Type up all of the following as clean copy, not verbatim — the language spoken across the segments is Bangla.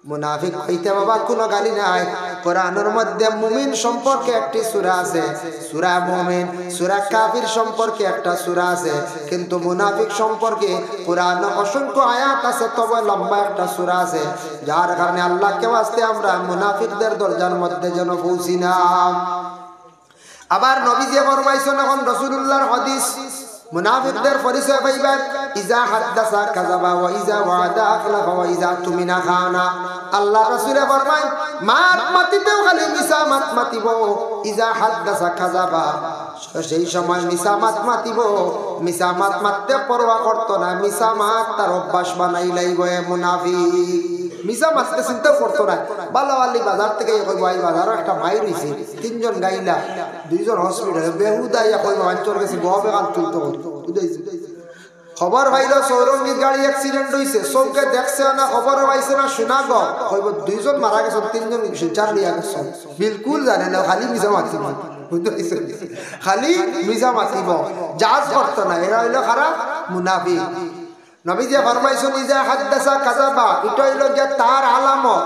মুনাফিক হইতে বাবা কোনো গালি নাই। কোরআনের মধ্যে মুমিন সম্পর্কে একটি সূরা আছে, সূরা মুমিন। সূরা কাফির সম্পর্কে একটা সূরা আছে, কিন্তু মুনাফিক সম্পর্কে কোরআনে অসংখ্য আয়াত আছে, তবে লম্বা একটা সূরা আছে। যার কারণে আল্লাহকে ওয়াস্তে আমরা মুনাফিকদের দরজার মধ্যে যেন পৌঁছি না। আবার নবীজি ফরমাইছেন, এখন রাসূলুল্লাহর হাদিস, মুনাফিকদের পরিচয় পাইবেন, ইজা হাদাসা কাযাবা ওয়া ইজা ওয়াদা আখলাফা ওয়া ইজা তুমিনা খানা। আল্লাহ রাসূলে ফরমায়, মাত মাতিতেও খালি মিছা মাত মাতিব, ইজা হাদাসা কাযাবা, সেই সময় মিছা মাত মাতিব, মিছা মাত মারতে পরোয়া করতো না, মিছা মাত তার অভ্যাস বানাই লাইব। মুনাফিক মিছা মারতে চিন্তা করতো না। বালাওয়ালি বাজার থেকে কইব, এই বাজারও একটা ভাই রইছে, তিনজন গাইলা, দুইজন হসপিটালে, বেহুদাইয়া কইব অঞ্চল গেছে গবে গান তুলতো। খবর পাইল সৌরঙ্গীর গাড়ি অ্যাক্সিডেন্ট হইছে, চৌকে দেখছে না, খবর পাইছে না, শোনা গ কইব দুইজন মারা গেছে, তিনজন চার লিয়া গেছে, বিলকুল জানে না, খালি মিছা মাতিব, খালি মিছা মাতিব, জাজ করতো না। এরা হইল খারাপ মুনাফিক। নবীজি ফরমাইছেন, ইজা হাদাসা কাযাবা, এটা হইল যে তার আলামত।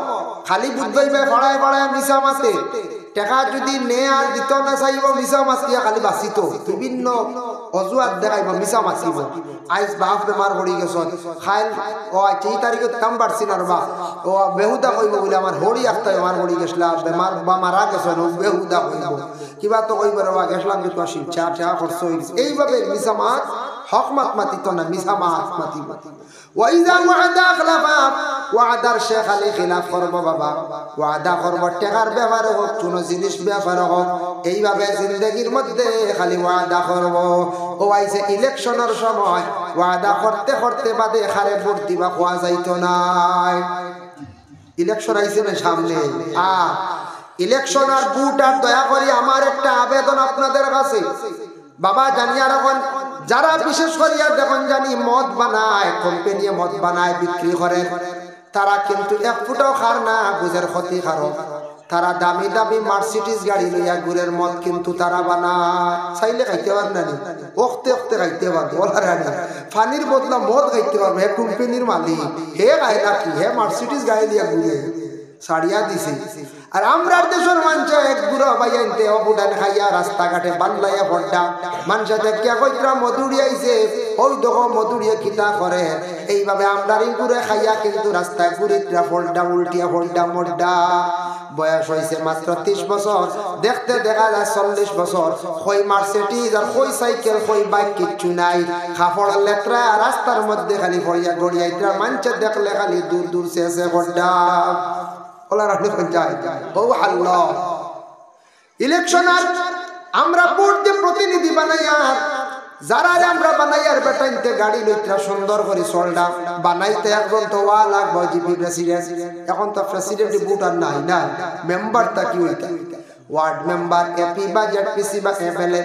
খালি বুঝবাইবে ফড়ায় ফড়ায় মিছা মাতে, টাকা যদি নে আর দিত না চাইব, মিছা মাতিয়া খালি বাঁচিত, বিভিন্ন অজুহাত দেখাইব, মিছা মাতিব। আইজ বাপ বেমার পড়ি গেছ, খাইল ও এই তারিখে কাম পারছি না, বা ও বেহুদা কইব বলে আমার হরি একটা বেমার পড়ি গেছিলা, বেমার বা মারা গেছ, বেহুদা কইব, কিবা তো কইব রা গেছিলাম কিন্তু আসি চা চা খরচ হয়ে গেছে। এইভাবে মিছা মাত হক মাত মাতিত না, মিছা মাত মাতিব। ওয়াইজা ওয়াদা আখলাফা, ওয়াদার সে খালি খিলাফ করব বাবা, ওয়াদা করব টাকার ব্যাপারে হোক, কোন জিনিস ব্যাপারে হোক, এইভাবে জিন্দগির মধ্যে খালি ওয়াদা করব। ও আইছে ইলেকশনের সময় ওয়াদা করতে করতে বাদে খারে ভোট দিবা খোয়া যাইতো নাই। ইলেকশন আইছে না সামনে, ইলেকশন আর ভোট আর দয়া করি আমার একটা আবেদন আপনাদের কাছে বাবা, জানিয়া রাখুন, যারা বিশেষ করিয়া দেখুন জানি মদ বানায়, কোম্পানি মদ বানায় বিক্রি করে, তারা কিন্তু এক ফুটাও খার না, বুঝের ক্ষতি কারক। তারা দামি দামি মার্সিডিজ গাড়ি লইয়া গুড়ের মদ কিন্তু তারা বানায়, চাইলে খাইতে পার না, ওখতে ওখতে খাইতে পারবো, বলার আগে পানির বদলা মদ খাইতে পারবো। হে কোম্পানির মালিক, হে গায়ে নাকি, হে মার্সিডিজ গাড়ি দিয়া ঘুরে সারিয়া দিছে। আর আমরা দেশের মানুষ এক বুড়ো বাইয়াইতে অবুডান খাইয়া রাস্তাঘাটে বানলাইয়া ভড্ডা, মানুষে দেখিয়া কইরা মধুরি আইছে, ওই দেখো মধুরিয়া কিতা করে। এইভাবে আমরা ঘুরে খাইয়া কিন্তু রাস্তায় ঘুরিত্রা ফলডা উল্টিয়া ফলডা মড্ডা। বয়স হয়েছে মাত্র 30 বছর, দেখতে দেখা যায় 40 বছর। কই মার্সিডিজ আর কই সাইকেল কই বাইক কিচ্ছু নাই, খাফড় লেত্রা রাস্তার মধ্যে খালি ফড়িয়া গড়িয়াইত্রা, মানুষে দেখলে খালি দূর দূর শেষে ভড্ডা। ইলেকশন আমরা ভোট দিয়ে প্রতিনিধি বানাইয়া, যারা আমরা বানাইয়ার বেটাইতে গাড়ি লইত্রা সুন্দর করে চলডা বানাইতে, একজন তো ওয়া লাগবে জিপি প্রেসিডেন্ট। এখন তো প্রেসিডেন্ট ভোট আর নাই না, মেম্বারটা কি হইতা, ওয়ার্ড মেম্বার, এপি বা জেডপিসি বা এমএলএ,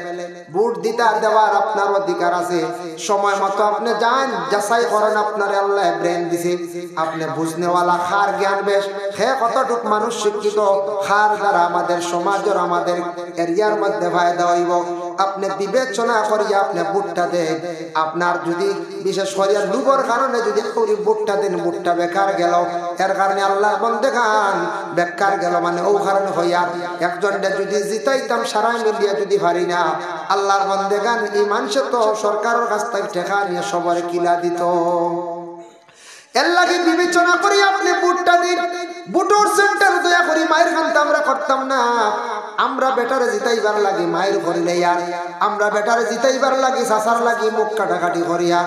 ভোট দিতে দেওয়ার আপনার অধিকার আছে। সময় মতো আপনি যান, যাচাই করেন, আপনার আল্লাহ ব্রেন দিছে, আপনি বুঝনেওয়ালা, খার জ্ঞান বেশ, হে কতটুক মানুষ শিক্ষিত, খার দ্বারা আমাদের সমাজের আমাদের এরিয়ার মধ্যে ফায়দা হইব। আপনি বিবেচনা করিয়া আপনি ভোটটা দেন। আপনার যদি বিশেষ করিয়া লুবর কারণে যদি ভোটটা দেন, ভোটটা বেকার গেল, এর কারণে আল্লাহ বন্দে গান বেকার গেল, মানে ও কারণে হইয়া একজন যদি জিতাইতাম সারা মিলিয়া যদি পারি না, আল্লাহর বন্দে গান এই মানুষে তো সরকারের কাছ থেকে টাকা নিয়ে সবার কিলা দিত। এর লাগে বিবেচনা করি আপনি ভোটটা দিন। ভোটর সেন্টার দয়া করি মায়ের খানতে আমরা করতাম না, আমরা বেটারে জিতাইবার লাগি মায়ের করিলে, আর আমরা বেটারে জিতাইবার লাগি চাচার লাগি মুখ কাটাকাটি করিয়া,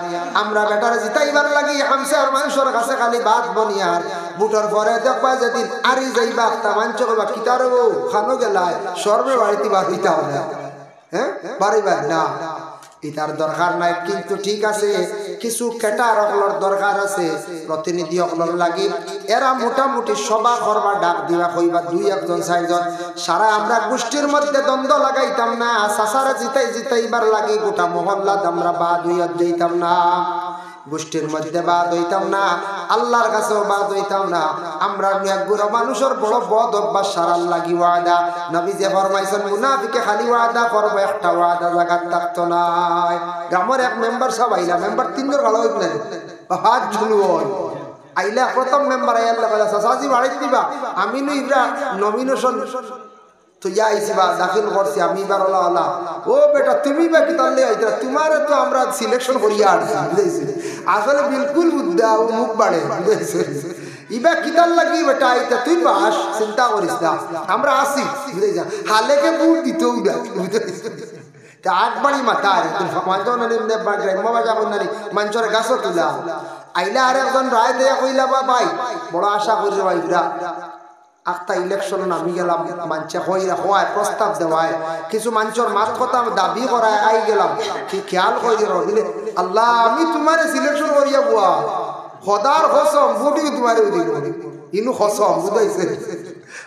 আমরা বেটারে জিতাইবার লাগি হামসার মানুষের কাছে খালি বাদ বনিয়ার। ভোটর পরে দেখবা যেদিন আরি যাইবা তা মাঞ্চ করবা কিতার খানো গেলায় সর্বে বাড়িতে বার হইতে হবে, হ্যাঁ বাড়িবার না, এটার দরকার নাই। কিন্তু ঠিক আছে, কিছু ক্যাটার অকলর দরকার আছে, প্রতিনিধি অকলর লাগি, এরা মোটামুটি সভা করবা, ডাক দিবা, কইবা 2-1 4 সারা আমরা গোষ্ঠীর মধ্যে দ্বন্দ্ব লাগাইতাম না, চাচারা জিতাইবার লাগি গোটা মহল্লাত আমরা বাদ হইয়া যাইতাম না, গোষ্ঠীর মধ্যে বাদ হইতাম না, আল্লাহর কাছেও বাদ হইতাম না। আমরা গুড়া মানুষের বড় বদ অভ্যাস সারার লাগি ওয়াদা। নবী যে ফরমাইছেন মুনাফিকে খালি ওয়াদা করবো, একটা ওয়াদা জায়গার থাকতো নাই। গ্রামের এক মেম্বার সব আইলা, মেম্বার 3 জন ভালো হইত না, হাত ঝুলু আইলা প্রথম মেম্বার আইলা কইলা সাসাজি বাড়াই দিবা আমি নু ইবরা নমিনেশন তো ইয়া আইছিবা দাখিল করছি আমি এবার ওলা ও বেটা তুমি বা কি তাহলে আইতা তোমারে তো আমরা সিলেকশন করিয়া আসছি বুঝাইছি আসলে বিলকুল বুদ্ধা ও মুখ বাড়ে বুঝাইছি ইবা কিতাল লাগি বেটা আইতা তুই বাস চিন্তা করিস না আমরা আসি বুঝাইছি হালেকে বুট দিতেও না বুঝাইছি তা আগবাড়ি মাথা আর মাঞ্চর নানি গ্রাম্য ভাষা বন্যানি মাঞ্চরে গাছও তুলা আইলা আর একজন রায় দেয়া কইলা বা ভাই বড় আশা করি ভাইরা একটা ইলেকশন নামি গেলাম মানছে হইরা হওয়ায় প্রস্তাব দেওয়ায় কিছু মানুষের মাত কথা দাবি করায় আই গেলাম কি খেয়াল করি রবিলে আল্লাহ আমি তোমারে সিলেকশন করিয়া বুয়া হদার হসম বুটি তোমারে দিল ইনু হসম বুঝাইছে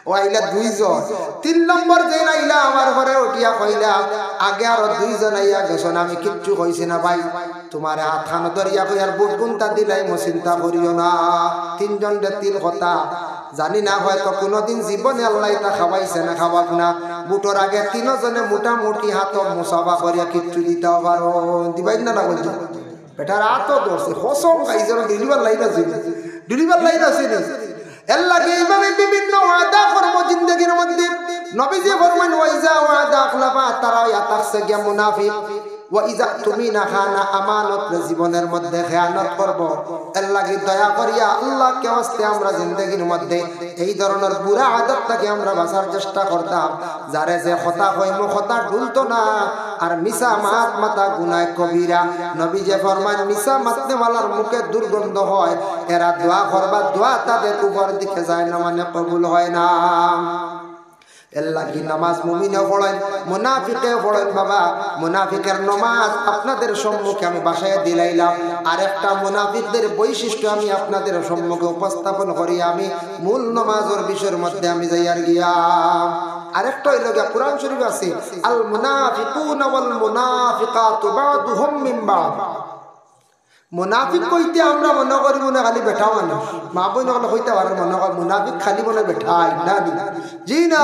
ও আইলা দুইজন 3 নম্বর যেন আইলা আমার ঘরে উঠিয়া কইলা আগে আর দুইজন আইয়া গেছন আমি কিচ্ছু কইছি না ভাই তোমারে হাতখানো ধরিয়া কইয়ার বুট গুনতা দিলাই মো চিন্তা করিও না 3 জন তিন কথা জানি না হয়তো কোনোদিন জীবনে আল্লাহ তা খাওয়াইছে না খাওয়াক না বুটোর আগে 3 জনে মোটামুটি হাত মুসাফা করিয়া কিচ্ছু দিতেও পারো দিবাই না বলছো বেটার হাত ধরছে হসম খাইছে ডেলিভার লাইন আছে ডেলিভার লাইন আছে এর লাগে এইভাবে বিভিন্ন ওয়াদা কর্ম জিন্দগির মধ্যে নবীজি ফরমান ওয়াইজা ওয়াদা খলাফা তারা ইয়াতাকসে গিয়া মুনাফিক ওয়াইজা তুমি না খানা আমানত জীবনের মধ্যে খেয়ানত করব এর লাগে দয়া করিয়া আল্লাহকে ওয়াস্তে আমরা জিন্দগির মধ্যে এই ধরনের বুরা আদতটাকে আমরা বাঁচার চেষ্টা করতাম যারে যে কথা কইম কথা ঢুলতো না আর মিসা মাত মাতা গুনাহ কবিরা নবীজি ফরমান মিসা মাতনেওয়ালার মুখে দুর্গন্ধ হয় এরা দোয়া করবা দোয়া তাদের উপর দিকে যায় না মানে কবুল হয় না এল্লাহি নামাজ মুমিনে পড়েন মুনাফিকে পড়েন বাবা মুনাফিকের নামাজ আপনাদের সম্মুখে আমি বাসায় দিলাইলাম আরেকটা মুনাফিকদের বৈশিষ্ট্য আমি আপনাদের সম্মুখে উপস্থাপন করি আমি মূল নামাজের বিষয়ের মধ্যে আমি যাইয়ার গিয়া আরেকটা হইল গিয়া কোরআন শরীফ আছে আল মুনাফিকুনা ওয়াল মুনাফিকাতু বাদুহুম মিন বাদ মুনাফিক কইতে আমরা মনে করি মনে খালি বেঠা মানুষ মা বই নকলে কইতে পারে মনে কর মুনাফিক খালি মনে বেঠাই না জি না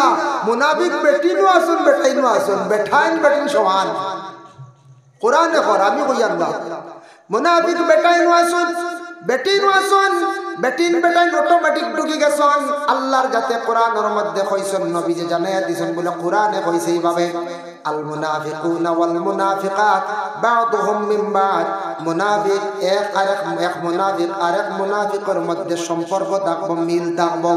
মুনাফিক বেটিনও আসুন বেটাইনও আসুন বেঠাইন বেটিন সমান কোরআনে কর আমি কইয়াম না মুনাফিক বেটাইনও আসুন বেটিনও আসুন বেটিন বেটাইন অটোমেটিক ঢুকি গেছন আল্লাহর যাতে কোরআনের মধ্যে কইছেন নবী যে জানাইয়া দিছেন বলে কোরআনে কইছে এইভাবে আল মুনাফিকুনা ওয়াল মুনাফিকাত বাদুহুম মিন বাদ মুনাফিক এক মুনাফিক আরেক মুনাফিকের মধ্যে সম্পর্ক থাকবো মিল থাকবো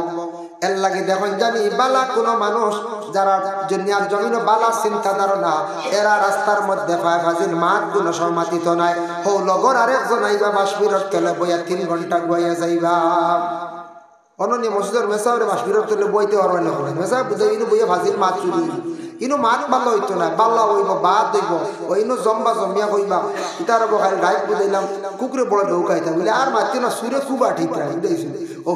এর লাগে দেখুন জানি বালা কোনো মানুষ যারা দুনিয়ার জমিনে বালা চিন্তা ধারণা এরা রাস্তার মধ্যে পায় ফাজিল মাত কোনো সম্মাতিত নাই হো লগর আরেকজন আইবা বাসবিরত কেলে বইয়া 3 ঘন্টা বইয়া যাইবা অনন্য মসজিদের মেসাউরে বাসবিরত কেলে বইতে পারবে না মেসা বুঝে ইনু বইয়া ফাজিল মাত চুরি ইনু মাত ভালো হইতো না বাল্লা হইব বাদ হইব ও ইনু জম্বা জমিয়া হইবা ইতার বখারি রাইট বুঝাইলাম কুকুরে বড় ঢৌকাইতা বলে আর মাতি না সুরে কুবা ঠিক না বুঝাইছিল ও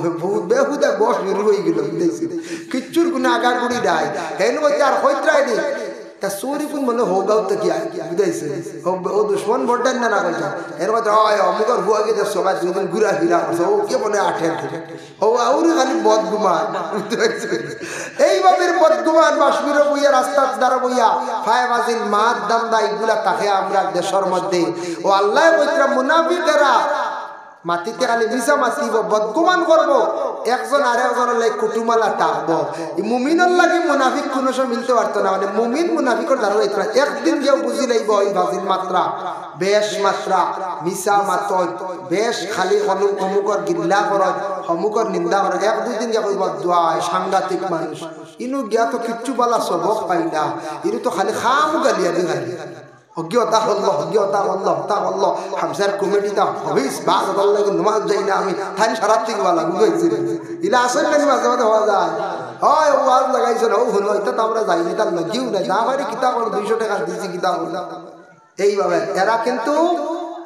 বেহুদা বস বের হয়ে গেল বুঝাইছিল কিচ্ছুর কোনো আগাগুড়ি নাই হেন বলতে আর হইত্রাই নি তা চোরি কোন মনে হোগাও তো কি বুঝাইছে ও দুশ্মন ভোটার না কইতা এর কথা হয় অমুকর হুয়া গিয়ে সবাই দুদিন ঘুরা ফিরা করছে ও কে মনে আঠের ও আউরি খালি বদগুমান এইভাবে বদগুমান বাসবির বইয়া রাস্তার দ্বারা বইয়া ফায় বাজিল মাত দামদা এগুলা তাকে আমরা দেশের মধ্যে ও আল্লাহ কইরা মুনাফিকেরা মাটিতে খালি মিশা মাতিব বদগুমান করব একজন আরেকজন লাই কুটুমালা টাকবো মুমিনের লাগে মুনাফিক কোনো সময় মিলতে পারতো না মানে মুমিন মুনাফিকের দ্বারা হইতো না একদিন কেউ বুঝি লাইব ওই বাজিল মাত্রা বেশ মাত্রা মিশা মাত বেশ খালি অমুকর গিল্লা করত অমুকর নিন্দা করত 1-2 দিন কইব দোয়া সাংঘাতিক মানুষ ইনু গিয়া তো কিচ্ছু বালা সবক পাই না ইনু তো খালি খাম গালিয়া দি খালি অজ্ঞতা হল্লো হামসার কমিটিটা হবিস বাদ আল্লাহ নামাজ যাই না আমি থানি সারাত থেকে বালা বুঝাইছি ইলা আসল না মাঝে মাঝে হওয়া যায় হয় ও আজ লাগাইছে না ও হলো এটা তো আমরা যাইনি তার লগিও না না বাড়ি কিতাব 200 টাকা দিয়েছি কিতাব এইভাবে এরা কিন্তু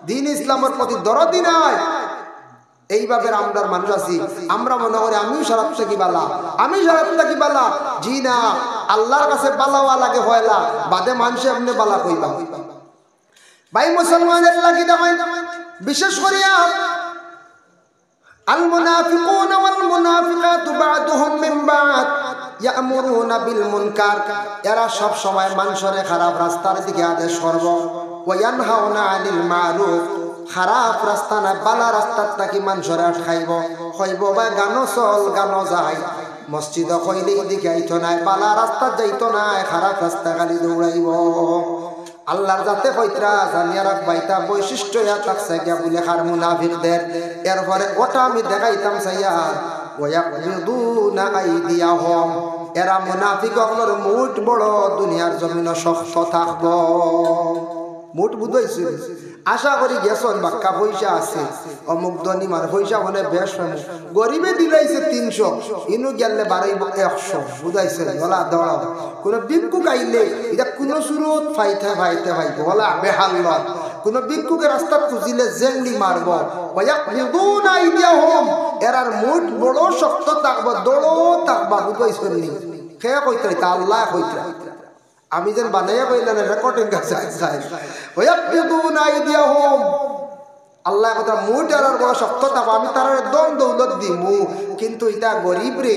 দ্বীন ইসলামের প্রতি দরদি নাই এইভাবে আমরার মানুষ আছি আমরা মনে করি আমিও সারাত থেকে বালা আমি সারাত থেকে বালা জি না আল্লাহর কাছে বালাওয়া লাগে হয়লা বাদে মানুষে আপনি বালা কইবা ভাই মুসলমানের লাগি দেখাই বিশেষ করিয়া আল মুনাফিকুনা ওয়াল মুনাফিকাতু বা'দুহুম মিন বা'দ ইয়া'মুরুনা বিল মুনকার এরা সব সময় মানুষের খারাপ রাস্তার দিকে আদেশ করব ওয়া ইয়ানহাউনা আনিল মারুফ খারাপ রাস্তা না বালা রাস্তার থাকি মানুষরা খাইব হইব বা গানো চল গানো যায় মসজিদ কইলেই দিকে আইতো নাই বালা রাস্তা যাইতো নাই খারাপ রাস্তা খালি দৌড়াইব আল্লাহর যাতে কইতরা জানিয়া রাখবাইতা বৈশিষ্ট্য ইয়া থাকছে গিয়া বলে খার মুনাফিকদের এরপরে ওটা আমি দেখাইতাম চাইয়া ওয়ায়াকবিদুনা আইদিয়াহুম এরা মুনাফিক হলোর মুঠ বড় দুনিয়ার জমিন শক্ত থাকব মুঠ বুঝাইছি আশা করি গেছন বাক্কা পয়সা আছে অমুক ধনী মার পয়সা হলে বেশ গরিবে দিলাইছে 300 ইনু গেলে বাড়াইব 100 বুঝাইছে বলা দড়া কোন ভিক্ষুক আইলে এটা কোন সুরত ফাইতে ভাইব বলা বেহাল লয় কোন ভিক্ষুকে রাস্তা খুঁজিলে জেংলি মারব ওয়ায়াকবিদুন আইদিয়াহুম এরার মুঠ বড় শক্ত থাকব দড়ো থাকবা বুঝাইছে নি কে কইতরা তা আল্লাহ কইতরা আমি যেন বানাইয়া কইলেন রেকর্ডিং আছে ওয়ায়াকবিদুন আইদিয়াহুম আল্লাহ কথা মুঠ আর বড় শক্ত থাকব আমি তার দম দৌলত দিমু কিন্তু এটা গরিব রে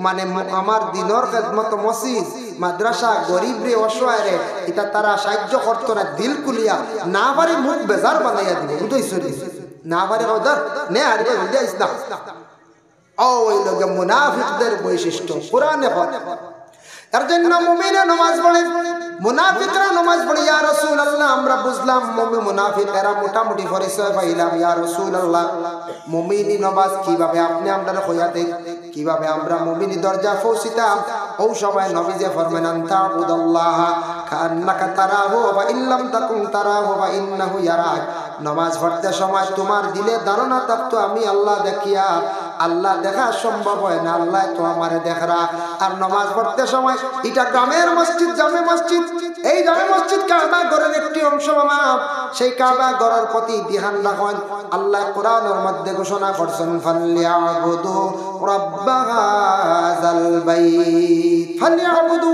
মানে আমার দিনের খেদমত মসজিদ মাদ্রাসা গরিব রে অসহায় রে এটা তারা সাহায্য করতো না দিল কুলিয়া না পারে মুখ বেজার বানাইয়া দিব বুঝাইছো না পারে ওদের নে আর যাইস না ওই লোক মুনাফিকদের বৈশিষ্ট্য কোরআনে বলে এর জন্য মুমিনে নামাজ পড়ে মুনাফিকরা নামাজ পড়ে ইয়া রাসূলুল্লাহ আমরা বুঝলাম মুমিন মুনাফিকরা মোটামুটি পরিচয় পাইলাম ইয়া রাসূলুল্লাহ মুমিনি নামাজ কিভাবে আপনি আমরা কইয়াতে কিভাবে আমরা মুমিনি দরজা পৌঁছিতাম ও সময় নবী যে ফরমান আনতা উদাল্লাহ কান্নাকা তারাহু ওয়া ইল্লাম তাকুন তারাহু ওয়া ইন্নাহু ইয়ারাক নামাজ পড়তে সময় তোমার দিলে ধারণা থাকতো আমি আল্লাহ দেখিয়া আল্লাহ দেখা সম্ভব হয় না আল্লাহ তো আমারে দেখরা আর নামাজ পড়তে সময় এটা গ্রামের মসজিদ জামে মসজিদ এই জামে মসজিদ কাবা ঘরের একটি অংশ মামা সেই কাবা ঘরের প্রতি ধ্যান রাখুন আল্লাহ কোরআনের মধ্যে ঘোষণা করছেন ফালিয়াবুদু রাব্ব হাযাল বাইত ফালিয়াবুদু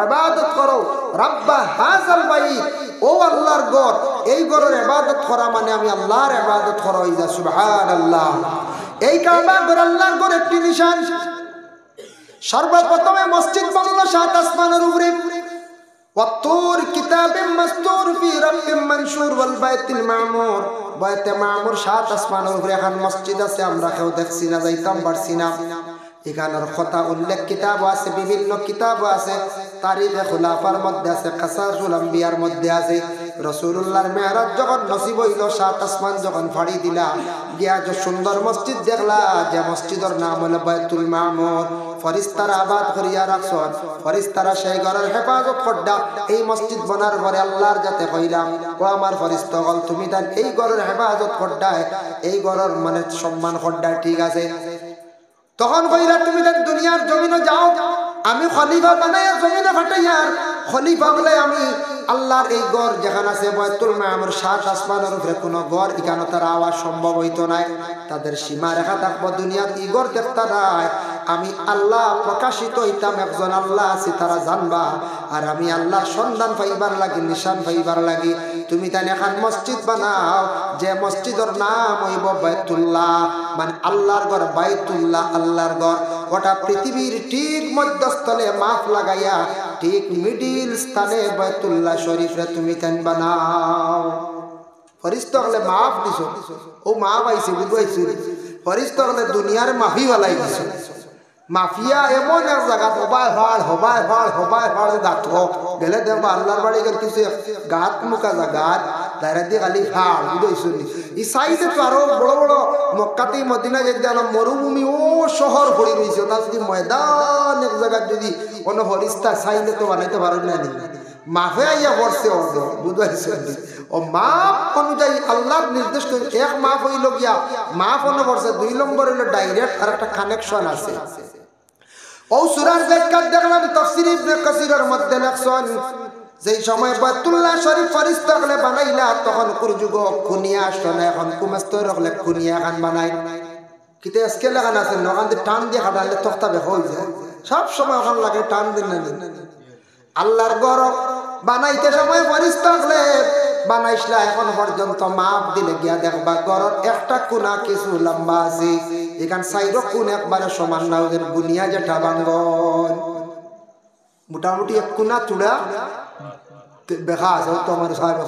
ইবাদত করো রাব্ব হাযাল বাইত ও আল্লাহর ঘর এই ঘরের ইবাদত করা মানে আমি আল্লাহর ইবাদত করা ইজা সুবহানাল্লাহ এই কাবা ঘর আল্লাহর ঘর একটি নিশান সর্বপ্রথমে মসজিদ বানালো সাত আসমানের উপরে ওয়াতুর কিতাবিম মাসতুর ফি রাব্বিম মানশুর ওয়াল বাইতুল মামুর বাইতে মামুর সাত আসমানের উপরে এখন মসজিদ আছে আমরা কেউ দেখছি না যাইতাম পারছি না এখানের কথা উল্লেখ কিতাব আছে বিভিন্ন কিতাব আছে তারিখে খুলাফার মধ্যে আছে কাসাসুল আম্বিয়ার মধ্যে আছে রাসূলুল্লাহর মেরাজ যখন নসিব হইল সাত আসমান যখন ফাড়ি দিলা গিয়া যে সুন্দর মসজিদ দেখলা যে মসজিদের নাম হলো বাইতুল মামুর ফরিস্তারা আবাদ করিয়া রাখছন ফরিস্তারা সেই ঘরের হেফাজত করডা এই মসজিদ বনার পরে আল্লাহর যাতে কইলাম ও আমার ফরিস্তাগণ তুমি তার এই ঘরের হেফাজত করডায় এই ঘরের মানে সম্মান করডায় ঠিক আছে তখন কইরা তুমি তার দুনিয়ার জমিনে যাও আমি খলিফা বানাইয়া জমিনে ফাটাইয়ার খলিফা বলে আমি আল্লাহর এই ঘর যেখানে আছে বাইতুল মামুর সাত আসমানের উপরে কোনো ঘর এখানে তার আওয়াজ সম্ভব হইতো না তাদের সীমা রেখা থাকবো দুনিয়ার এই ঘর দেখতে নাই আমি আল্লাহ প্রকাশিত হইতাম একজন আল্লাহ আছি তারা জানবা আর আমি আল্লাহ সন্ধান পাইবার লাগি নিশান পাইবার লাগি তুমি তাই এখন মসজিদ বানাও যে মসজিদের নাম হইব বাইতুল্লাহ মানে আল্লাহর ঘর বাইতুল্লাহ আল্লাহর ঘর গোটা পৃথিবীর ঠিক মধ্যস্থলে মাপ লাগাইয়া ঠিক মিডিল স্থানে বাইতুল্লাহ শরীফে তুমি তাই বানাও ফরিস্তা হলে মাপ দিছ ও মাপ আইছে বুঝাইছি ফরিস্তা হলে দুনিয়ার মাফি ওয়ালাই দিছ মাফিয়া এমন এক জায়গা হবাই ফাড় গাত গেলে দেখবা আল্লাহর বাড়ি গেলে কিছু গাত মুখা গাত দাঁড়া দিয়ে খালি ফাড় বুঝাইছো এই সাইডে তো আরো বড় বড় মক্কাতে মদিনা যেতে মরুভূমি ও শহর ভরি রয়েছে তার যদি ময়দান এক জায়গায় যদি কোনো ফরিস্তা চাইলে তো বানাইতে পারেন না মাফে আইয়া পড়ছে বুঝাইছো ও মাপ অনুযায়ী আল্লাহর নির্দেশ করে এক মাপ হইল গিয়া মাপ অনু পড়ছে 2 নম্বর হইল ডাইরেক্ট আর একটা কানেকশন আছে ও সূরার ব্যাখ্যা দেখলাম তাফসীর ইবনে কাসিরের মধ্যে লেখছেন যেই সময় বাইতুল্লাহ শরীফ ফরিস্তা হলে বানাইলা তখন কুরযুগ খুনিয়া আসতো না এখন কুমাস্তর হলে খুনিয়া খান বানাই কিতে আজকে লাগান আছে নগান টান দিয়ে হাঁটালে তক্তা হয়ে যায় সব সময় এখন লাগে টান দিন না আল্লাহর ঘর বানাইতে সময় ফরিস্তা হলে বানাইছলা এখন পর্যন্ত মাপ দিলে গিয়া দেখবা ঘরের একটা কোনা কিছু লম্বা আছে এখান সাইডও কোন একবারে সমান না ওদের বুনিয়া যেটা বাঙ্গন মোটামুটি এক কোনা চূড়া দেখা আছে তো আমার সাহেব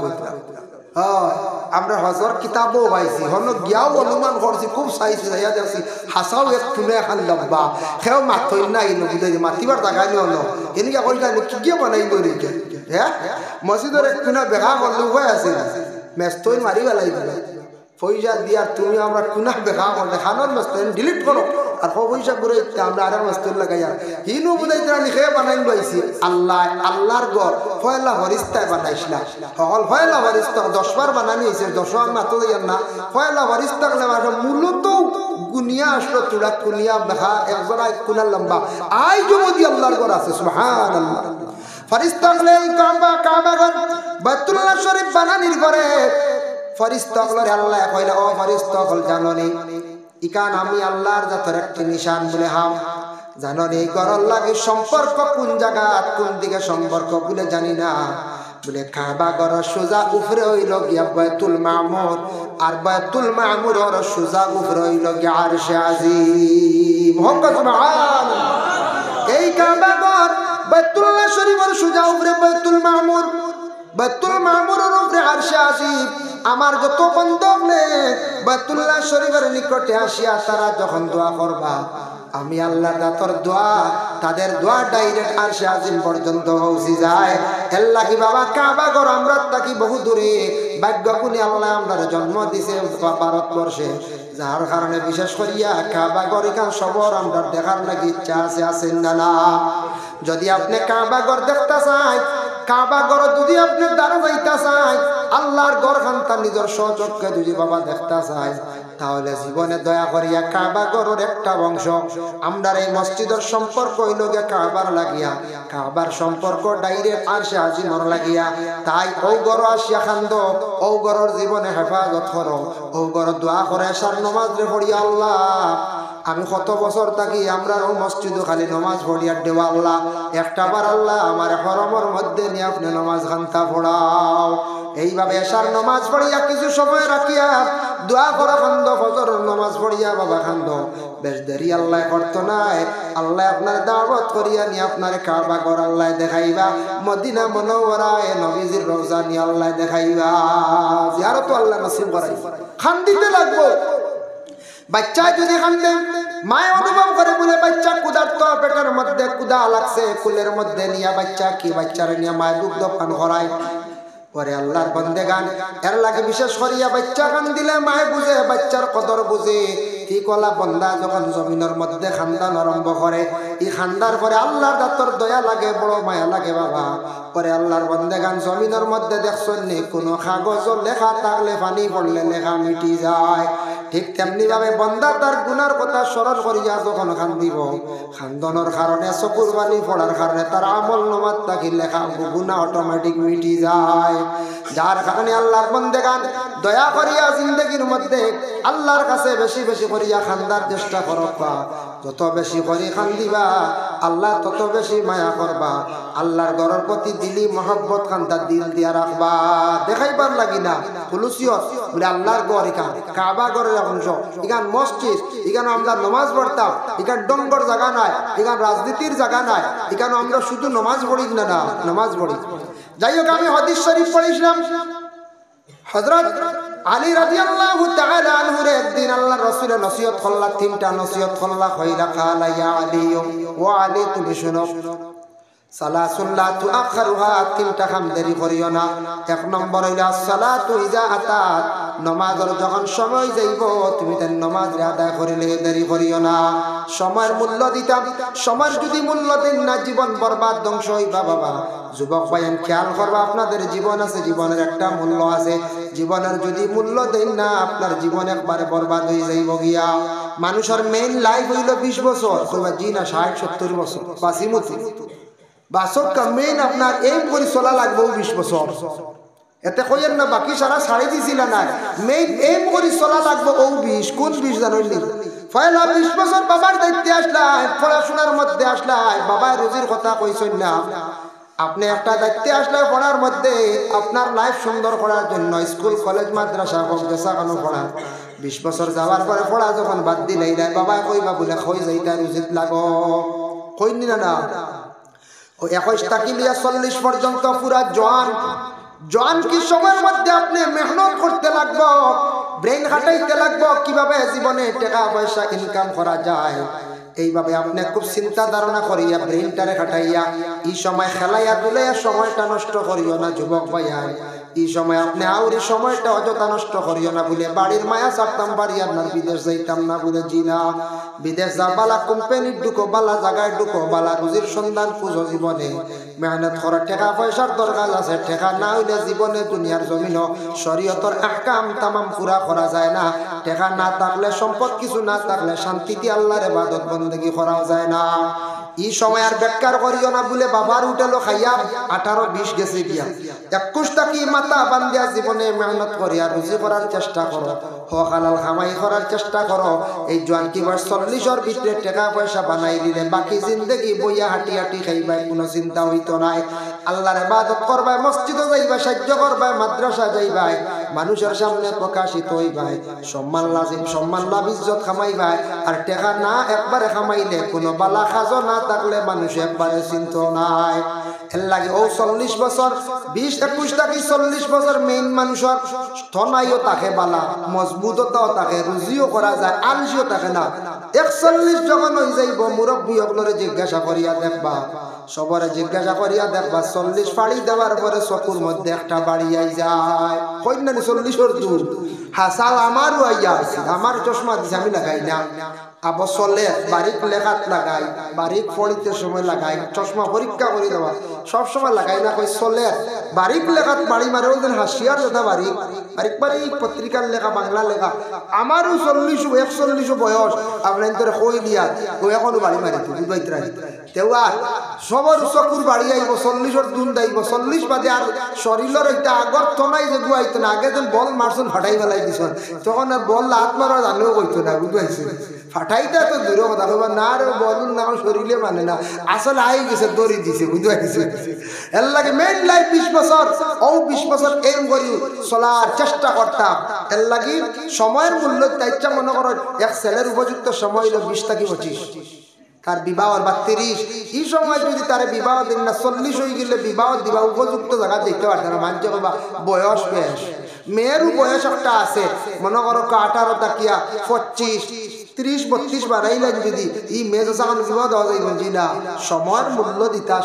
আমরা হজর কিতাবও পাইছি হন গিয়াও অনুমান করছি খুব চাইছি যাইয়া দেখছি হাসাও এক খুলে খান লব্বা সেও মাথই না ইনো বুঝাই মাতিবার জায়গা নিও ন এনেকে কইলা কি গিয়ে বানাই দরি হ্যাঁ মসজিদের এক খুনা বেগা করলে উপায় আছে মেস্তই মারি বেলাই দিলা পয়সা দিয়ার তুমি আমরা কুনা বেগা করলে খানোর মেস্তই ডিলিট করো আর পয়সা ঘুরে আমরা আরেক মেস্তই লাগাই আর হিনু বুঝাই তারা লিখে বানাই লইছি আল্লাহ আল্লাহর গড় ফয়লা হরিস্তায় বানাইছিলাম সকল ফয়লা হরিস্তা 10 বার বানানি হয়েছে 10 বার মাত্র দিয়ার না ফয়লা হরিস্তা মূলত গুনিয়া আসলো তুলা কুনিয়া বেহা একজনা কুনা লম্বা আই যদি আল্লাহর গড় আছে সুবহানাল্লাহ ফরিস্তা গলে কাবা কাবা ঘর বাইতুল্লাহ শরীফ বানানির ঘরে ফরিস্তা গলে আল্লাহ কইলা ও ফরিস্তা হল জাননি ইকান আমি আল্লাহর জাতের একটি নিশান বলে হাম জাননি এই ঘরের লাগে সম্পর্ক কোন জায়গা কোন দিকে সম্পর্ক বলে জানি না বলে কাবা ঘর সোজা উপরে হইল গিয়া বাইতুল মামুর আর বাইতুল মামুরের সোজা উপরে হইল গিয়া আরশে আজিম মোহাম্মদ সুবহানাল্লাহ এই কাবা ঘর বাইতুল্লাহ শরীফের সোজা উপরে বাইতুল মামুর বাইতুল মামুরের উপরে আরশে আজিম আমার যত বান্দব নে বাইতুল্লাহ শরীফের নিকটে আসিয়া তারা যখন দোয়া করবা আমি আল্লাহর দাতর দোয়া তাদের দোয়া ডাইরেক্ট আরশে আজিম পর্যন্ত পৌঁছে যায় আল্লাহ কি বাবা কাবা ঘর আমরা থাকি বহু দূরে ভাগ্য কোনি আল্লাহ আমরার জন্ম দিছে ভারতবর্ষে যার কারণে বিশেষ করিয়া কাবা ঘর এখান সবর আমরা দেখার লাগি ইচ্ছা আছে না যদি আপনি কাবা ঘর দেখতে চাই কাবা ঘর যদি আপনি দ্বারা যাইতে চাই আল্লাহর ঘর খান তার নিজের সচক্ষে যদি বাবা দেখতে চাই তাহলে জীবনে দয়া করিয়া কাবা ঘরের একটা অংশ আমরা এই মসজিদের সম্পর্ক হইল গিয়া কাবার লাগিয়া কাবার সম্পর্ক ডাইরেক্ট আরশে আজিমর লাগিয়া তাই ও ঘর আসিয়া খান্দ ও ঘরের জীবনে হেফাজত করো ও ঘর দোয়া করে এশার নামাজ রে পড়িয়া আল্লাহ আমি কত বছর থাকি আমরা ও মসজিদে খালি নামাজ পড়িয়া দেওয়া আল্লাহ একটা বার আল্লাহ আমার হরমর মধ্যে নিয়ে আপনি নামাজ খান্তা পড়াও এইভাবে এশার নামাজ পড়িয়া কিছু সময় রাখিয়া দোয়া করা খান্দ ফজরের নামাজ পড়িয়া বাবা খান্দ বেশ দেরি আল্লাহ করতো নাই আল্লাহ আপনার দাওয়াত করিয়া নিয়ে আপনার কাবা ঘর আল্লাহ দেখাইবা মদিনা মুনাওয়ারায় নবীজির রওজা নিয়ে আল্লাহ দেখাইবা জিয়ারত আল্লাহ নসিব করাই খান দিতে লাগবো বাচ্চা যদি খান্দে মায় অনুভব করে বলে বাচ্চা ক্ষুধার্ত পেটের মধ্যে ক্ষুধা লাগছে কুলের মধ্যে নিয়ে বাচ্চা কি বাচ্চারে নিয়ে মায় দুগ্ধ পান করায় পরে আল্লাহর বন্দেগান এর লাগে বিশেষ করিয়া বাচ্চা কান দিলে মায় বুঝে বাচ্চার কদর বুঝে ঠিক ওলা বন্দা যখন জমিনের মধ্যে খান্দান আরম্ভ করে এই খান্দার পরে আল্লাহর দাতর দয়া লাগে বড় মায়া লাগে বাবা পরে আল্লাহর বন্দেগান জমিনের মধ্যে দেখছেন নি কোনো কাগজ লেখা থাকলে পানি পড়লে লেখা মিটি যায় ঠিক তেমনি ভাবে বন্দা তার গুনার কথা স্মরণ করিয়া যখন খান্দিব খান্দনের কারণে চকুর পানি পড়ার কারণে তার আমল নামাত থাকি লেখা গুনাহ অটোমেটিক মিটি যায় যার কারণে আল্লাহর বন্দেগান দয়া করিয়া জিন্দগির মধ্যে আল্লাহর কাছে বেশি বেশি করিয়া খান্দার চেষ্টা করবা যত বেশি করি খান্দিবা আল্লাহ তত বেশি মায়া করবা আল্লাহর ঘরের প্রতি দিলি মহব্বত খান্দা দিল দিয়া রাখবা দেখাইবার লাগি না খুলুসিয়ত বলে আল্লাহর ঘর এখান কাবা ঘরের অংশ এখান মসজিদ এখানে আমরা নামাজ পড়তাম এখান ডঙ্গর জায়গা নাই এখান রাজনীতির জায়গা নাই এখানে আমরা শুধু নামাজ পড়ি না নামাজ পড়ি যাই হোক আমি হাদিস শরীফ পড়েছিলাম হযরত আলী রাদিয়াল্লাহু তাআলা আনহু একদিন আল্লাহর রাসূল নসিহত করলা তিনটা নসিহত করলা কইলা কালা ইয়া আলী ওয়া আলী তুমি শুনো সালাতুল্লাহ তুআখিরুহা তিনটা কাম দেরি করিও না এক নম্বর হইলা সালাতু ইজা আতাত নামাজের যখন সময় যাইব তুমি তার নামাজ আদায় করিলে দেরি করিও না সময়ের মূল্য দিতাম সময়ের যদি মূল্য দেন না জীবন বরবাদ ধ্বংস হইবা বাবা যুবক ভাইয়েন খেয়াল করবা আপনাদের জীবন আছে জীবনের একটা মূল্য আছে জীবনের যদি মূল্য দেন না আপনার জীবন একবারে বরবাদ হয়ে যাইব গিয়া মানুষের মেইন লাইফ হইল 20 বছর কইবা জি না 60-70 বছর বাসিমতি বাসক মেইন আপনার এইম করে চলা লাগবে 20 বছর এতে কইেন না বাকি সারা ছাড়ি দিছিল না মেইন এইম করে চলা লাগবে 20 কোন 20 জানেন পয়লা 20 বছর বাবার দায়িত্বে আসলাই পড়াশোনার মধ্যে আসলাই বাবার রুজির কথা কইছেন না আপনি একটা দায়িত্বে আসলে পড়ার মধ্যে আপনার লাইফ সুন্দর করার জন্য স্কুল কলেজ মাদ্রাসা হোক দেশা কানো পড়া 20 বছর যাওয়ার পরে পড়া যখন বাদ দিলেই নাই বাবা কইবা বলে কই যাইতা রুজিত লাগো কইনি না ও 21 থেকে 40 পর্যন্ত পুরা জওয়ান জোয়ান কি সময়ের মধ্যে আপনি মেহনত করতে লাগবো, ব্রেন খাটাইতে লাগবো কিভাবে জীবনে টাকা পয়সা ইনকাম করা যায়। এইভাবে আপনি খুব চিন্তা ধারণা করিয়া ব্রেনটারে খাটাইয়া এই সময় খেলাইয়া দুলাইয়া সময়টা নষ্ট করিও না যুবক ভাইয়া। এই সময় আপনি আউরি সময়টা অযথা নষ্ট করিও না বলে বাড়ির মায়া ছাড়তাম বাড়ি আপনার বিদেশ যাইতাম না বলে জিনা। বিদেশ যা বালা কোম্পানির ঢুকো, বালা জায়গায় ঢুকো, বালা রুজির সন্ধান খুঁজো। জীবনে মেহনত করা, টাকা পয়সার দরকার আছে, টাকা না হইলে জীবনে দুনিয়ার জমিন শরীয়তের আহকাম তামাম পুরা করা যায় না। টাকা না থাকলে, সম্পদ কিছু না থাকলে শান্তিতে আল্লাহর ইবাদত বন্দেগী করা যায় না। এই সময় আর বেকার করিও না বলে বাবার উঠেলো খাইয়া 18-20 গেছে গিয়া 21 টাকি মাথা বান্ধিয়া জীবনে মেহনত করিয়া রুজি করার চেষ্টা করো, হক হালাল কামাই করার চেষ্টা করো। এই জোয়ান কি বয়স 40-এর ভিতরে টাকা পয়সা বানাই দিলে বাকি জিন্দগি বইয়া হাঁটি হাঁটি খাইবাই, কোনো চিন্তা হইতো নাই। আল্লাহর ইবাদত করবাই, মসজিদে যাইবাই, সাহায্য করবাই, মাদ্রাসা যাইবাই, মানুষের সামনে প্রকাশিত হইবাই, সম্মান লাজিম, সম্মান লাভ, ইজ্জত কামাইবাই। আর টাকা না একবারে কামাইলে কোনো বালা খাজো না থাকলে মানুষ একবারে চিন্ত নাই। এর লাগে ও 40 বছর 20-21 টাকি 40 বছর মেইন মানুষের থনাইও তাকে বালা, মজবুততাও তাকে, রুজিও করা যায়, আলসিও থাকে না। 41 যখন হয়ে যাইব মুরব্বী অগলরে জিজ্ঞাসা করিয়া দেখবা, সবরে জিজ্ঞাসা করিয়া দেখবা 40 ফাড়ি দেওয়ার পরে চকুর মধ্যে একটা বাড়ি আই যায়। কইনানি 40-এর দূর হাসাল আমারও আইয়া আছে, আমার চশমা দিছে আমি লাগাই না। আবার চলে বারিক লেখাত লাগাই, বারিক পড়িতে সময় লাগাই, চশমা পরীক্ষা করে দেওয়া সব সময় লাগাই না। কই চলে বারিক লেখাত বাড়ি মারে ওদের হাসিয়ার যথা বারিক বারিক বারিক পত্রিকার লেখা, বাংলা লেখা। আমারও 40-41 বয়স, আপনার তোর কই দিয়া ও এখনো বাড়ি মারি বুঝবাইতরাই তেওয়া সবর চকুর বাড়ি আইব, 40-এর দুন দাইব, 40 বাদে আর শরীরের একটা আগর থনাই যে গুয়াইতো না। আগে যেন বল মারছুন ফাটাই ফেলাই দিছ, তখন আর বল হাত মারা জানলেও কইতো না বুঝবাইছে। ফাটাইতে তো দূর কথা কইবা না, আর বলুন না শরীরে মানে না, আসলে আই গেছে দড়ি দিছে বুঝবাইছে। এর লাগে মেইন লাইফ 20 বছর, ও 20 বছর এম করি চলার চেষ্টা করতাম। এর লাগে সময়ের মূল্য তাইচ্ছা মনে করো এক ছেলের উপযুক্ত সময় হলো 20 থেকে 25, তার বিবাহ বা 30। এই সময় যদি তার বিবাহ দিন না 40 হয়ে গেলে বিবাহ দিবা উপযুক্ত জায়গা দেখতে পারত না। মানছে কবা বয়স বেশ, মেয়েরও বয়স একটা আছে, মনে করো 18 টাকিয়া 25-30-32 বাড়াইলেন যদি এই মেয়ে যখন বিবাহ দেওয়া যাইব না। সময়ের মূল্য দিতা,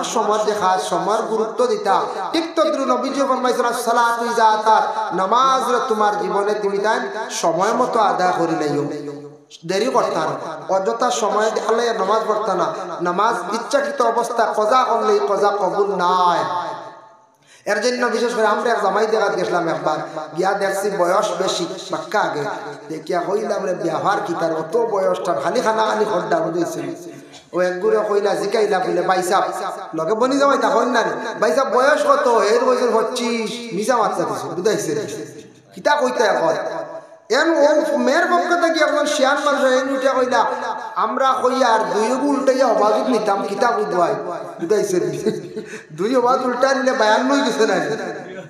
সময়ের দেখা, সময়ের গুরুত্ব দিতা। ঠিক তো নবীজি ফরমাইছেন সালাতু ইজাতাত, নামাজ তোমার জীবনে তুমি তাই সময় মতো আদায় করিলেও দেরি করতাম, অযথা সময় দেখলে নামাজ পড়তা না। নামাজ ইচ্ছাকৃত অবস্থা কজা করলে কজা কবুল নাই। এর জন্য বিশেষ করে আমরা এক জামাই দেখাত গেছিলাম একবার, গিয়া দেখছি বয়স বেশি বাক্কা আগে দেখিয়া কইলাম রে ব্যবহার কি তার অত বয়সটা খালি খানা খালি খড্ডা বুঝেছে। ও একগুড়ে কইলা জিকাইলা বলে ভাইসাব লগে বনি যাওয়াই তা হইন না রে ভাইসাব বয়স কত? এর বয়স 25। মিশা মাত্রা দিছে বুঝাইছে কিতা কইতে এখন এন ও মেয়ের পক্ষ থেকে একজন শিয়ান মানুষ এন উঠে কইলা আমরা কইয়া আর দুই উল্টাইয়া অবাজুক নিতাম কিতা বুঝবাই বুঝাইছে। দুই অবাজ উল্টা নিলে 92 গেছে না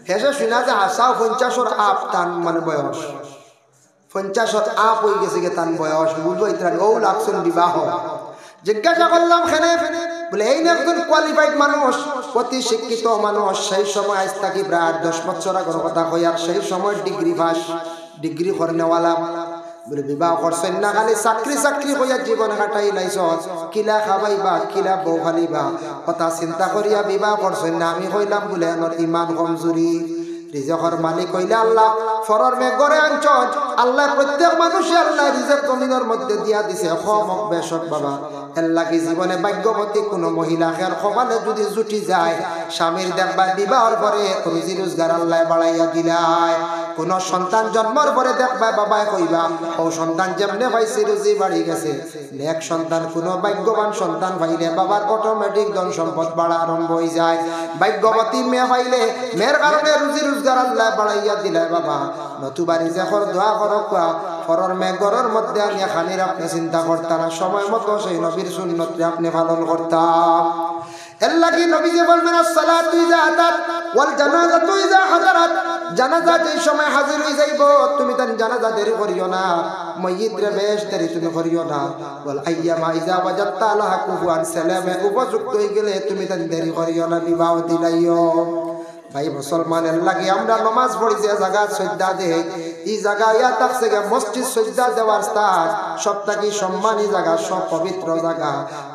হেসে শুনা যে হাসাও 50-এর আপ তান মানে বয়স 50-এর আপ হয়ে গেছে গে তান বয়স বুঝবাই। ও লাগছেন বিবাহ জিজ্ঞাসা করলাম খেনে বলে এই না একজন কোয়ালিফাইড মানুষ, অতি শিক্ষিত মানুষ। সেই সময় আজ থাকি প্রায় 10 বছর আগের কথা কই, আর সেই সময় ডিগ্রি পাস, ডিগ্রি করনেওয়ালা বলে বিবাহ করছেন না, খালি চাকরি কইয়া জীবন কাটাই লাইছ, কিলা খাবাইবা কিলা বউ খালিবা কথা চিন্তা করিয়া বিবাহ করছেন না। আমি কইলাম বলে আমার ইমান কমজোরি, রিজেকর মালিক কইলে আল্লাহ, ফরর মে গড়ে আনছন আল্লাহ, প্রত্যেক মানুষে আল্লাহ রিজেক জমিনের মধ্যে দিয়া দিছে। খমক বেশক বাবা এর লাগি জীবনে ভাগ্যবতী কোনো মহিলা খের কপালে যদি জুটি যায়, স্বামীর দেখবা বিবাহর পরে রুজি রোজগার আল্লাহ বাড়াইয়া দিলাই। কোন সন্তান জন্মর পরে দেখবা বাবাই কইবা ও সন্তান যেমনে পাইছে রুজি বাড়ি গেছে। নেক সন্তান কোন ভাগ্যবান সন্তান পাইলে বাবার অটোমেটিক ধন সম্পদ বাড়া আরম্ভ হয়ে যায়। ভাগ্যবতী মেয়ে পাইলে মেয়ের কারণে রুজি রোজগার আল্লাহ বাড়াইয়া দিলাই বাবা। নতুবারি যে দোয়া করক ফরর মে গরের মধ্যে আনিয়া খানির আপনি চিন্তা করতা না, সময় মতো সেই নবীর সুন্নতকে আপনি পালন করতা। এর লাগি নবী যে বলবেন আসসালাতু ইজাতাত ওয়াল জানাজাতু ইজা হাদারাত, জানাজা যেই সময় হাজির হয়ে যাইব তুমি তার জানাজা দেরি করিও না, মাইয়িত রে বেশ দেরি তুমি করিও না। ওয়াল আইয়ামা ইজা ওয়াজাদতা লাহা কুফুয়ান সালামে, উপযুক্ত হয়ে গেলে তুমি তার দেরি করিও না, বিবাহ দিলাইও। ভাই মুসলমানের লাগি আমরা নামাজ পড়ি যে জায়গা সজ্জা দেই এই জায়গা ইয়া থাকছে মসজিদ সজ্জা দেওয়ার স্থান সবথেকে সম্মানী জায়গা, সব পবিত্র জায়গা।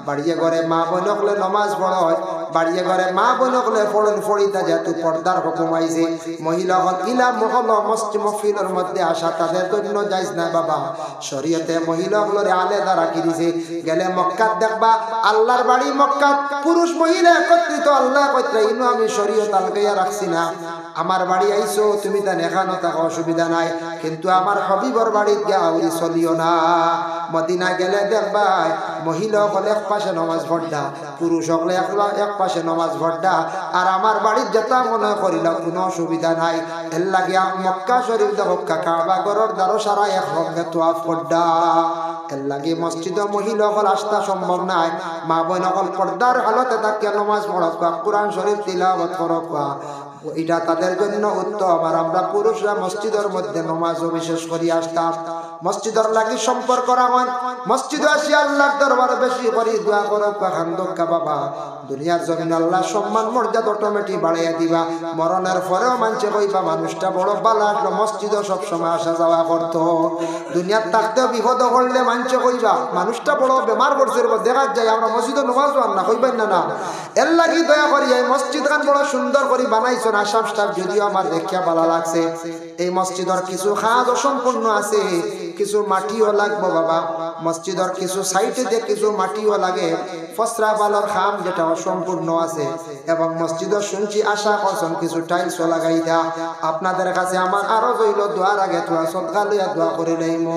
বাড়িয়ে ঘরে মা বোন হলে নামাজ পড়য়, বাড়িয়ে ঘরে মা বোন হলে ফড়ন ফড়িতা যেহেতু পর্দার হুকুম আইছে মহিলা হল ইলা মহল মসজিদ মহফিলের মধ্যে আসা তাদের জন্য যাইজ না বাবা। শরীয়তে মহিলা হলরে আলাদা রাখি দিছে। গেলে মক্কাত দেখবা আল্লাহর বাড়ি মক্কাত পুরুষ মহিলা একত্রিত, আল্লাহ কইতে ইনো আমি শরীয়ত আলগাইয়া রাখছি না। আমার বাড়ি আইছো তুমি তা নেখানো থাকা অসুবিধা নাই, কিন্তু আমার হবিবর বাড়িত গিয়া আউরি চলিও না। মদিনা গেলে দেখবা মহিলা হলে এক পাশে নামাজ পড়ডা, পুরুষ হলে এক পাশে নামাজ পড়ডা, আর আমার বাড়ির যেটা মনে করিল কোনো অসুবিধা নাই। এর লাগিয়া মক্কা শরীফ দেখো কাবা ঘরের দ্বারো সারা এক রঙে তোয়াফ পড়ডা। এর লাগে মসজিদে মহিলা হল আসতে সম্ভব নাই, মা বোন হল পর্দার হালতে তাকে নামাজ পড়ক, কোরআন শরীফ তিলাওয়াত করক, এটা তাদের জন্য উত্তম। আর আমরা পুরুষরা মসজিদের মধ্যে নামাজও বিশেষ করে আসতাম। মসজিদের লাগি সম্পর্ক রাখেন, মসজিদে আসি আল্লাহর দরবারে বেশি করে দোয়া করো খান্দকা বাবা। দুনিয়ার জমিন আল্লাহ সম্মান মর্যাদা অটোমেটিক বাড়াইয়া দিবা। মরণের পরেও মানছে কইবা মানুষটা বড় বালা আসলো, মসজিদও সবসময় আসা যাওয়া করতো। দুনিয়ার থাকতেও বিপদ করলে মানছে কইবা মানুষটা বড় বেমার পড়ছে, দেখা যায় আমরা মসজিদে নামাজ পড়ান না, কইবেন না। এর লাগি দয়া করি এই মসজিদ খান বড় সুন্দর করে বানাইছো না সব স্টাফ, যদিও আমার দেখিয়া ভালো লাগছে। এই মসজিদের কিছু কাজ অসম্পূর্ণ আছে, কিছু মাটিও লাগবো বাবা। মসজিদের কিছু সাইডে দিয়ে কিছু মাটিও লাগে, ফসরা বালর খাম যেটা অসম্পূর্ণ আছে। এবং মসজিদের শুনছি আশা করছেন কিছু টাইলসও লাগাই দেয়া। আপনাদের কাছে আমার আরো রইল দোয়ার আগে তোরা সদকা লইয়া দোয়া করে নেই মো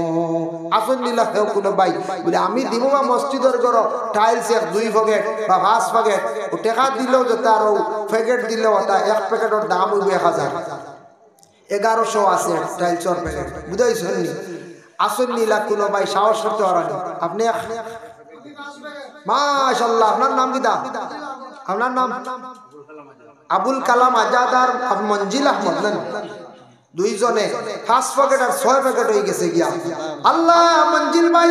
আসন নিলা কেউ কোনো ভাই বলে আমি দিব বা মসজিদের ঘর টাইলস এক 2 প্যাকেট বা 5 প্যাকেট ও টাকা দিলেও যেটা আর প্যাকেট দিলেও ওটা এক প্যাকেটের দাম হইবে 1000 1100 আছে টাইলসর প্যাকেট, বুঝাইছেন নি? আসন নিলা কোনো ভাই সাহস করতে পারেন আপনি। মাশাআল্লাহ, আপনার নাম কি? আপনার নাম আবুল কালাম আজাদ আর মঞ্জিল আহমদ না? দুইজনে 5 প্যাকেট আর 6 প্যাকেট হয়ে গেছে গিয়া। আল্লাহ মঞ্জিল ভাই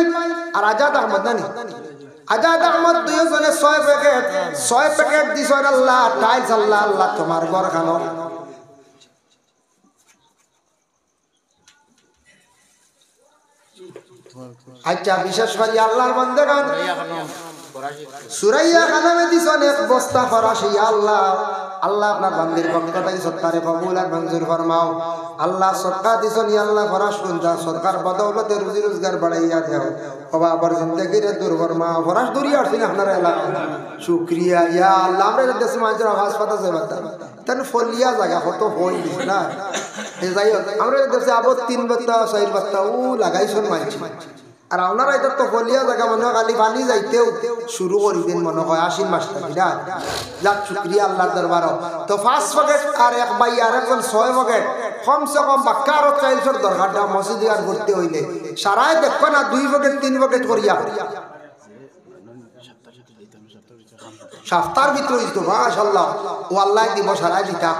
আর আজাদ আহমদ না? আজাদ আহমদ দুইজনে 6 প্যাকেট দিছেন। আল্লাহ টাইলস আল্লাহ আল্লাহ তোমার ঘর খানো। আচ্ছা বিশেষ করে আল্লাহর বান্দাগণ সুরাইয়া খানামে দিছেন 1 বস্তা ফরাসি। আল্লাহ আল্লাহ আপনার বান্দির পক্ষটাই সরকারে কবুল আর মঞ্জুর ফরমাও। আল্লাহ সরকার দিছেন আল্লাহ ফরাস কুনজা সরকার বদৌলতে রুজি রোজগার বাড়াইয়া দেও। বাবা আবার জিন্দেগিরে দূর ফরমা ফরাস দূরিয়া আসছেন আপনারা এলাকা। শুকরিয়া ইয়া আল্লাহ। আমরা দেশে মানুষের আওয়াজ পাতা যাবে তান ফলিয়া জায়গা কত হই দিছে না। এই যাই হোক আমরা দেশে আবার 3 বস্তা 4 বস্তা ও লাগাইছেন মানুষ। আর আপনারা এটা তো ফলিয়া জায়গা মনে হয় খালি পানি যাইতেও শুরু করি দিন মনে হয় 80 মাস থেকে না। যাক শুকরিয়া আল্লাহর দরবারও। তো 5 প্যাকেট আর এক ভাই আর একজন 6 প্যাকেট কমসে কম বাক্কা আরো টাইলসের দরকারটা মসজিদে আর ভর্তি হইলে সারাই দেখো না 2 প্যাকেট 3 প্যাকেট করিয়া সপ্তাহের ভিতরে হইতো। মাশাআল্লাহ ও আল্লাহ দিব সারাই দিতা।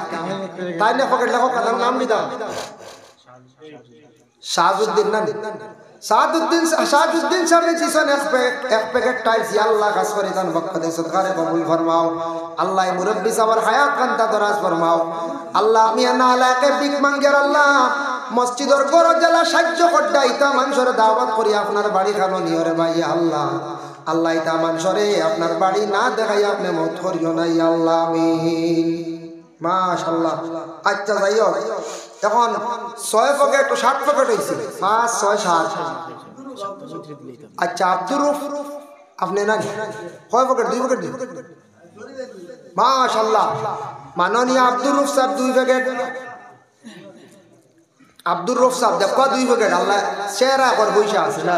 তাই না প্যাকেট লেখো কার নাম দিতা? শাহাবুদ্দিন না? শাহাবুদ্দিন সাহেব দিছেন 1 প্যাকেট টাইলস। আল্লাহ খাস করে দান বকতে সদকারে কবুল ফরমাও। আল্লাহ মুরব্বি সাবার হায়াত কান্তা দরাজ ফরমাও। আল্লাহ আমি না আলাকে বিক মাঙ্গের আল্লাহ মসজিদের গরজ জেলা সাহায্য করডা ইতা মানুষের দাওয়াত করি আপনার বাড়ি খানো নিয়রে ভাই আল্লাহ। আল্লাহ ইতা মানুষরে আপনার বাড়ি না দেখাই আপনি মত করিও না আল্লাহ আমিন। মাশাআল্লাহ। আচ্ছা যাই হোক এখন 6 প্যাকেট 60 প্যাকেট হইছে 5 6 7। আচ্ছা আব্দুর রউফ আপনি না কয় প্যাকেট? 2 প্যাকেট দিন। মাশাআল্লাহ মাননীয় আব্দুর রউফ সাহেব 2 প্যাকেট। আব্দুর রউফ সাহেব দেখো 2 প্যাকেট। আল্লাহ চেহারা কর বইসা আছে না।